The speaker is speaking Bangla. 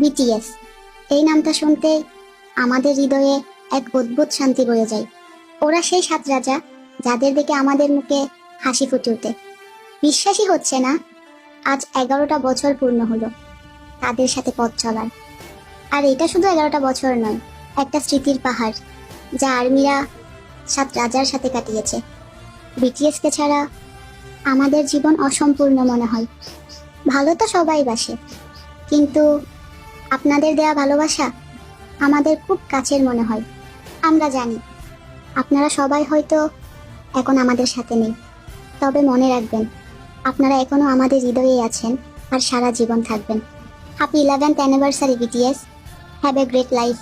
বিটিএস, এই নামটা শুনতে আমাদের হৃদয়ে এক অদ্ভুত শান্তি বয়ে যায়। ওরা সেই 7 রাজা যাদের দেখে আমাদের মুখে হাসি ফুটে ওঠে। বিশ্বাসই হচ্ছে না, আজ 11টা বছর পূর্ণ হলো তাদের সাথে পথ চলার। আর এটা শুধু 11টা বছর নয়, একটা স্মৃতির পাহাড় যা আর্মিরা 7 রাজার সাথে কাটিয়েছে। বিটিএসকে ছাড়া আমাদের জীবন অসম্পূর্ণ মনে হয়। ভালো তো সবাই বাসে, কিন্তু আপনাদের দেয়া ভালোবাসা আমাদের খুব কাছের মনে হয়। আমরা জানি আপনারা সবাই হয়তো এখন আমাদের সাথে নেই, তবে মনে রাখবেন আপনারা এখনো আমাদের হৃদয়েই আছেন আর সারা জীবন থাকবেন। Happy 11th anniversary BTS, have a great life.